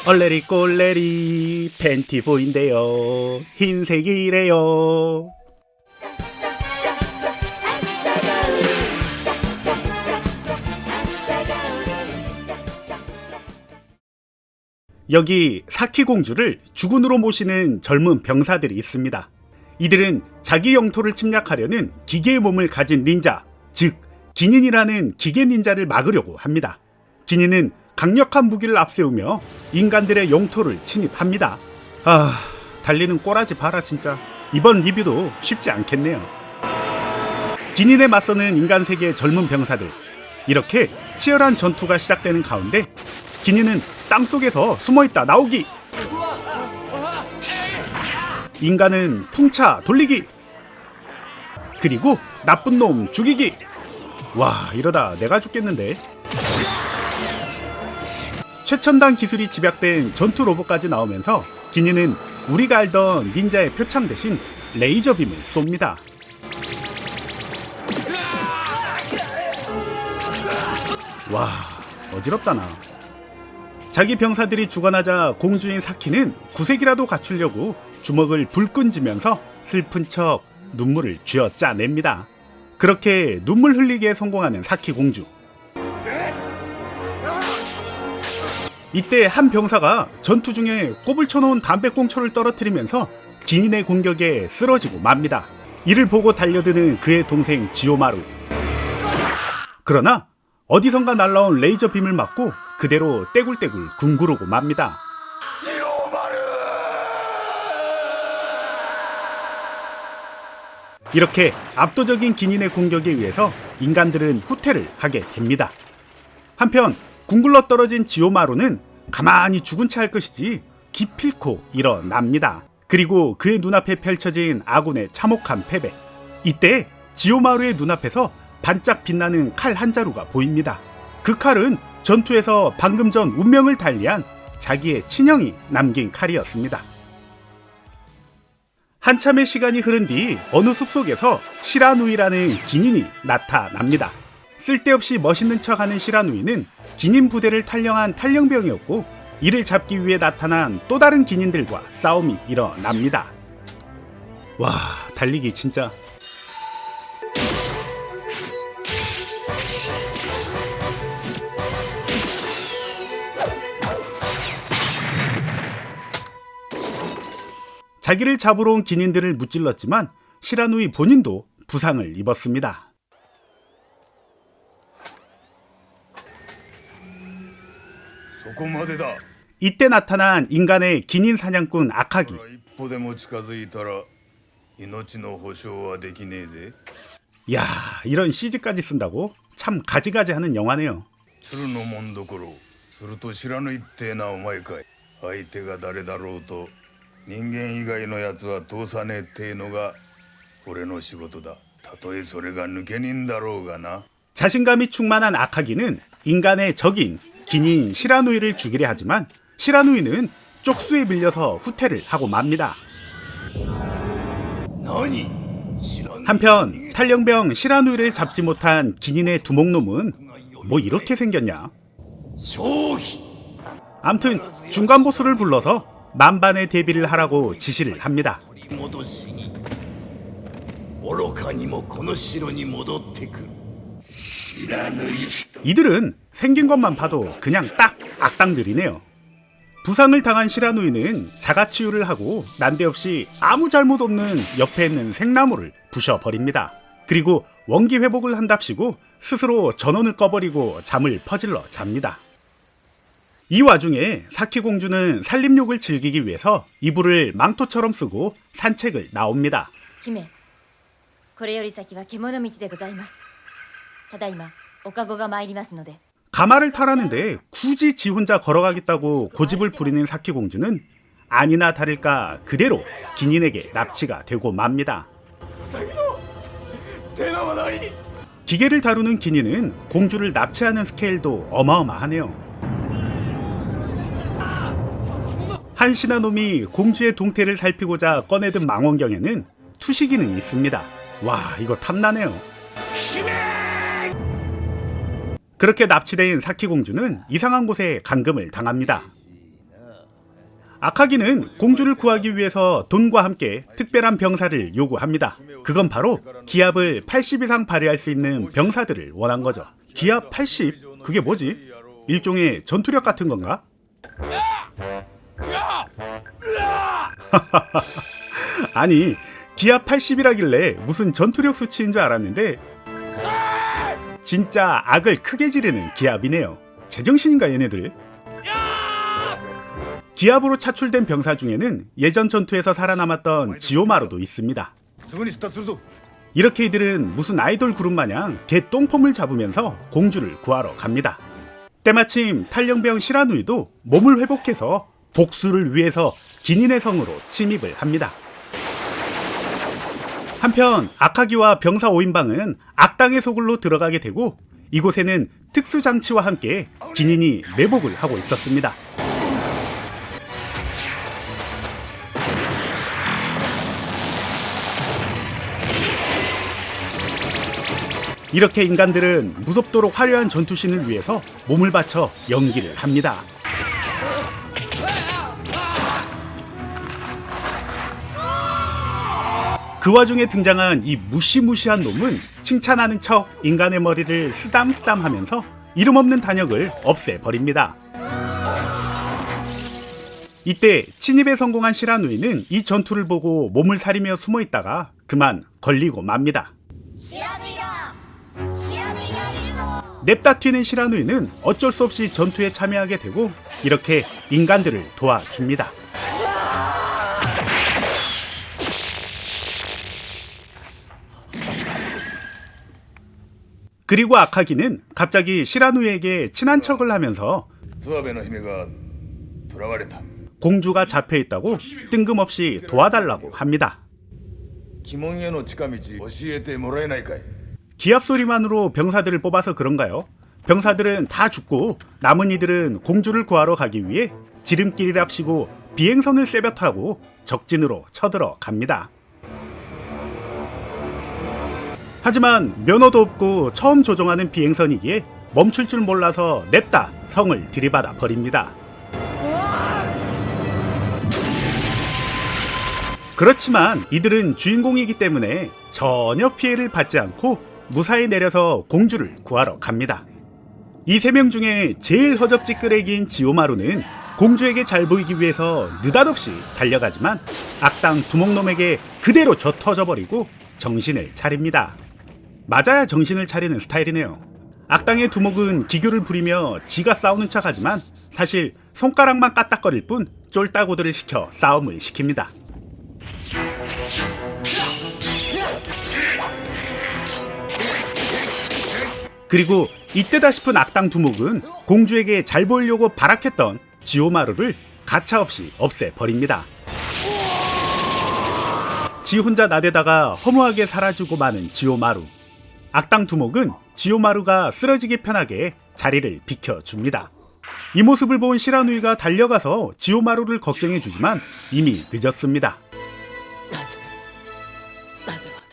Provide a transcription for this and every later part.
얼레리 꼴레리 팬티 보인대요. 흰색이래요. 여기 사키 공주를 주군으로 모시는 젊은 병사들이 있습니다. 이들은 자기 영토를 침략하려는 기계의 몸을 가진 닌자, 즉 기닌이라는 기계 닌자를 막으려고 합니다. 기닌은 강력한 무기를 앞세우며 인간들의 영토를 침입합니다. 달리는 꼬라지 봐라 진짜. 이번 리뷰도 쉽지 않겠네요. 기닌에 맞서는 인간 세계의 젊은 병사들. 이렇게 치열한 전투가 시작되는 가운데 기닌은 땅속에서 숨어있다 나오기, 인간은 풍차 돌리기, 그리고 나쁜 놈 죽이기. 와, 이러다 내가 죽겠는데. 최첨단 기술이 집약된 전투 로봇까지 나오면서 기닌은 우리가 알던 닌자의 표창 대신 레이저 빔을 쏩니다. 와, 어지럽다 나. 자기 병사들이 죽어나자 공주인 사키는 구색이라도 갖추려고 주먹을 불끈 쥐면서 슬픈 척 눈물을 쥐어짜냅니다. 그렇게 눈물 흘리기에 성공하는 사키 공주. 이때 한 병사가 전투 중에 꼽을 쳐놓은 담배꽁초를 떨어뜨리면서 기닌의 공격에 쓰러지고 맙니다. 이를 보고 달려드는 그의 동생 지오마루. 그러나 어디선가 날라온 레이저 빔을 맞고 그대로 떼굴떼굴 궁구르고 맙니다. 이렇게 압도적인 기닌의 공격에 의해서 인간들은 후퇴를 하게 됩니다. 한편 궁굴러 떨어진 지오마루는 가만히 죽은 채 할 것이지 기필코 일어납니다. 그리고 그의 눈앞에 펼쳐진 아군의 참혹한 패배. 이때 지오마루의 눈앞에서 반짝 빛나는 칼 한 자루가 보입니다. 그 칼은 전투에서 방금 전 운명을 달리한 자기의 친형이 남긴 칼이었습니다. 한참의 시간이 흐른 뒤 어느 숲속에서 시라누이라는 기닌이 나타납니다. 쓸데없이 멋있는 척하는 시라누이는 기닌 부대를 탈영한 탈영병이었고, 이를 잡기 위해 나타난 또 다른 기닌들과 싸움이 일어납니다. 와, 달리기 진짜. 자기를 잡으러 온 기닌들을 무찔렀지만 시라누이 본인도 부상을 입었습니다. 이때 나타난 인간의 기닌 사냥꾼 아카기. 야, 이런 CG까지 쓴다고? 참 가지가지하는 영화네요. 자신감이 충만한 아카기는 인간의 적인 기닌 시라누이를 죽이려 하지만 시라누이는 쪽수에 밀려서 후퇴를 하고 맙니다. 한편 탈영병 시라누이를 잡지 못한 기닌의 두목놈은 뭐 이렇게 생겼냐? 암튼 중간 보스를 불러서 만반의 대비를 하라고 지시를 합니다. 이들은 생긴 것만 봐도 그냥 딱 악당들이네요. 부상을 당한 시라누이는 자가치유를 하고 난데없이 아무 잘못 없는 옆에 있는 생나무를 부셔버립니다. 그리고 원기 회복을 한답시고 스스로 전원을 꺼버리고 잠을 퍼질러 잡니다. 이 와중에 사키 공주는 산림욕을 즐기기 위해서 이불을 망토처럼 쓰고 산책을 나옵니다. 姫、これより先は獣道でございます。ただいまおかごが参りますので。 가마를 타라는데 굳이 지 혼자 걸어가겠다고 고집을 부리는 사키 공주는 아니나 다를까 그대로 기닌에게 납치가 되고 맙니다. 기계를 다루는 기닌은 공주를 납치하는 스케일도 어마어마하네요. 한 신하놈이 공주의 동태를 살피고자 꺼내든 망원경에는 투시기는 있습니다. 와, 이거 탐나네요. 그렇게 납치된 사키 공주는 이상한 곳에 감금을 당합니다. 아카기는 공주를 구하기 위해서 돈과 함께 특별한 병사를 요구합니다. 그건 바로 기압을 80 이상 발휘할 수 있는 병사들을 원한 거죠. 기압 80? 그게 뭐지? 일종의 전투력 같은 건가? 아니, 기압 80이라길래 무슨 전투력 수치인 줄 알았는데 진짜 악을 크게 지르는 기압이네요. 제정신인가 얘네들? 기압으로 차출된 병사 중에는 예전 전투에서 살아남았던 지오마루도 있습니다. 이렇게 이들은 무슨 아이돌 그룹 마냥 개 똥폼을 잡으면서 공주를 구하러 갑니다. 때마침 탈영병 시라누이도 몸을 회복해서 복수를 위해서 기닌의 성으로 침입을 합니다. 한편 아카기와 병사 5인방은 악당의 소굴로 들어가게 되고 이곳에는 특수장치와 함께 기닌이 매복을 하고 있었습니다. 이렇게 인간들은 무섭도록 화려한 전투신을 위해서 몸을 바쳐 연기를 합니다. 그 와중에 등장한 이 무시무시한 놈은 칭찬하는 척 인간의 머리를 쓰담쓰담 하면서 이름 없는 단역을 없애버립니다. 이때 침입에 성공한 시라누이는 이 전투를 보고 몸을 사리며 숨어있다가 그만 걸리고 맙니다. 냅다 튀는 시라누이는 어쩔 수 없이 전투에 참여하게 되고 이렇게 인간들을 도와줍니다. 그리고 아카기는 갑자기 시라누이에게 친한 척을 하면서 공주가 잡혀있다고 뜬금없이 도와달라고 합니다. 기합 소리만으로 병사들을 뽑아서 그런가요? 병사들은 다 죽고 남은 이들은 공주를 구하러 가기 위해 지름길이랍시고 비행선을 쇠벼 타고 적진으로 쳐들어 갑니다. 하지만 면허도 없고 처음 조종하는 비행선이기에 멈출 줄 몰라서 냅다 성을 들이받아 버립니다. 그렇지만 이들은 주인공이기 때문에 전혀 피해를 받지 않고 무사히 내려서 공주를 구하러 갑니다. 이 세 명 중에 제일 허접지 끄레기인 지오마루는 공주에게 잘 보이기 위해서 느닷없이 달려가지만 악당 두목놈에게 그대로 젖터져버리고 정신을 차립니다. 맞아야 정신을 차리는 스타일이네요. 악당의 두목은 기교를 부리며 지가 싸우는 척하지만 사실 손가락만 까딱거릴 뿐 쫄따구들을 시켜 싸움을 시킵니다. 그리고 이때다 싶은 악당 두목은 공주에게 잘 보이려고 발악했던 지오마루를 가차없이 없애버립니다. 지 혼자 나대다가 허무하게 사라지고 마는 지오마루. 악당 두목은 지오마루가 쓰러지기 편하게 자리를 비켜줍니다. 이 모습을 본 시라누이가 달려가서 지오마루를 걱정해주지만 이미 늦었습니다.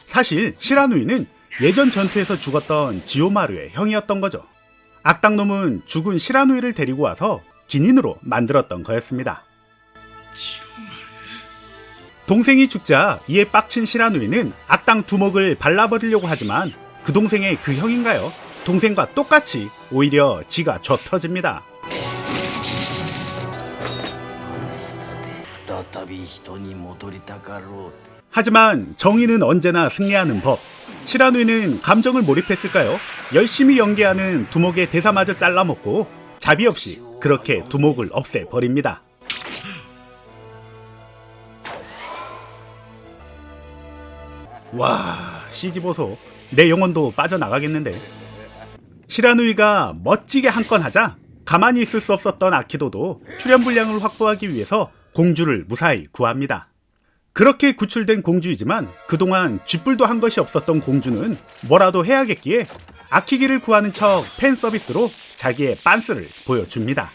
사실 시라누이는 예전 전투에서 죽었던 지오마루의 형이었던 거죠. 악당놈은 죽은 시라누이를 데리고 와서 기닌으로 만들었던 거였습니다. 동생이 죽자 이에 빡친 시라누이는 악당 두목을 발라버리려고 하지만 그 동생의 그 형인가요? 동생과 똑같이 오히려 지가 젖터집니다. 하지만 정의는 언제나 승리하는 법. 시라누이는 감정을 몰입했을까요? 열심히 연기하는 두목의 대사마저 잘라먹고 자비 없이 그렇게 두목을 없애버립니다. 와, CG 보소. 내 영혼도 빠져나가겠는데. 시라누이가 멋지게 한 건 하자 가만히 있을 수 없었던 아키도도 출연 분량을 확보하기 위해서 공주를 무사히 구합니다. 그렇게 구출된 공주이지만 그동안 쥐뿔도 한 것이 없었던 공주는 뭐라도 해야겠기에 아키기를 구하는 척 팬 서비스로 자기의 빤스를 보여줍니다.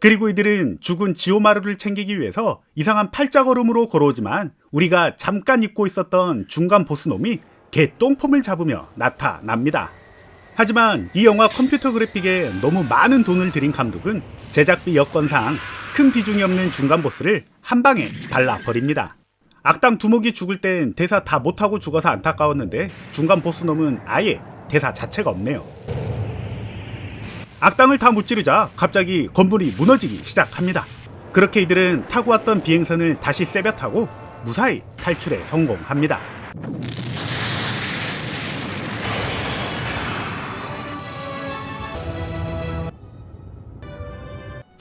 그리고 이들은 죽은 지오마루를 챙기기 위해서 이상한 팔자걸음으로 걸어오지만 우리가 잠깐 잊고 있었던 중간 보스놈이 개 똥폼을 잡으며 나타납니다. 하지만 이 영화 컴퓨터 그래픽에 너무 많은 돈을 들인 감독은 제작비 여건상 큰 비중이 없는 중간 보스를 한 방에 발라버립니다. 악당 두목이 죽을 땐 대사 다 못하고 죽어서 안타까웠는데 중간 보스놈은 아예 대사 자체가 없네요. 악당을 다 무찌르자 갑자기 건물이 무너지기 시작합니다. 그렇게 이들은 타고 왔던 비행선을 다시 세벼타고 무사히 탈출에 성공합니다.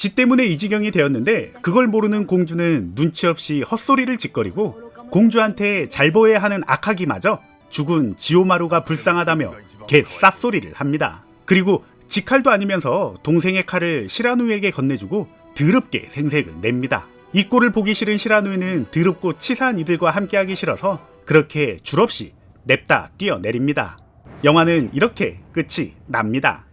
지 때문에 이 지경이 되었는데 그걸 모르는 공주는 눈치 없이 헛소리를 짓거리고 공주한테 잘 보여야 하는 악하기마저 죽은 지오마루가 불쌍하다며 개 쌉소리를 합니다. 그리고 지 칼도 아니면서 동생의 칼을 시라누에게 건네주고 더럽게 생색을 냅니다. 이 꼴을 보기 싫은 시라누에는 더럽고 치사한 이들과 함께하기 싫어서 그렇게 줄없이 냅다 뛰어내립니다. 영화는 이렇게 끝이 납니다.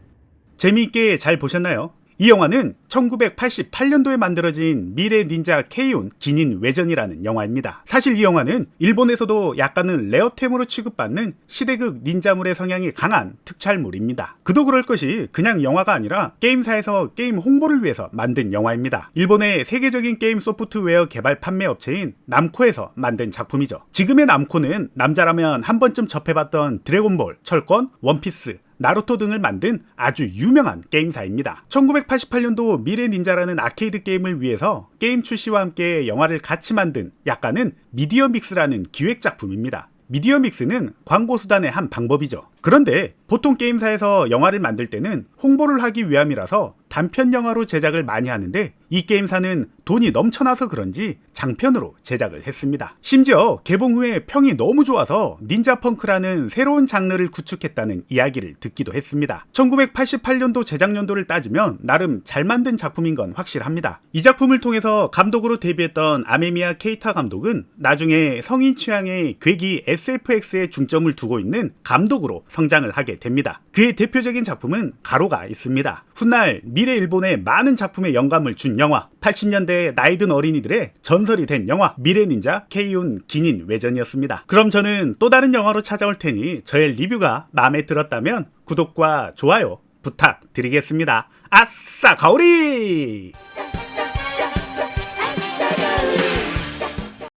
재미있게 잘 보셨나요? 이 영화는 1988년도에 만들어진 미래 닌자 케이온 기닌 외전이라는 영화입니다. 사실 이 영화는 일본에서도 약간은 레어템으로 취급받는 시대극 닌자물의 성향이 강한 특촬물입니다. 그도 그럴 것이 그냥 영화가 아니라 게임사에서 게임 홍보를 위해서 만든 영화입니다. 일본의 세계적인 게임 소프트웨어 개발 판매 업체인 남코에서 만든 작품이죠. 지금의 남코는 남자라면 한 번쯤 접해봤던 드래곤볼, 철권, 원피스, 나루토 등을 만든 아주 유명한 게임사입니다. 1988년도 미래 닌자라는 아케이드 게임을 위해서 게임 출시와 함께 영화를 같이 만든 약간은 미디어 믹스라는 기획 작품입니다. 미디어 믹스는 광고 수단의 한 방법이죠. 그런데 보통 게임사에서 영화를 만들 때는 홍보를 하기 위함이라서 단편 영화로 제작을 많이 하는데 이 게임사는 돈이 넘쳐나서 그런지 장편으로 제작을 했습니다. 심지어 개봉 후에 평이 너무 좋아서 닌자펑크라는 새로운 장르를 구축했다는 이야기를 듣기도 했습니다. 1988년도 제작 연도를 따지면 나름 잘 만든 작품인 건 확실합니다. 이 작품을 통해서 감독으로 데뷔했던 아메미야 케이타 감독은 나중에 성인 취향의 괴기 SFX에 중점을 두고 있는 감독으로 성장을 하게 됩니다. 그의 대표적인 작품은 가로가 있습니다. 훗날 미래 일본에 많은 작품에 영감을 준 영화, 80년대 나이 든 어린이들의 전설이 된 영화 미래 닌자 케이온 기닌 외전이었습니다. 그럼 저는 또 다른 영화로 찾아올 테니 저의 리뷰가 마음에 들었다면 구독과 좋아요 부탁드리겠습니다. 아싸 가오리!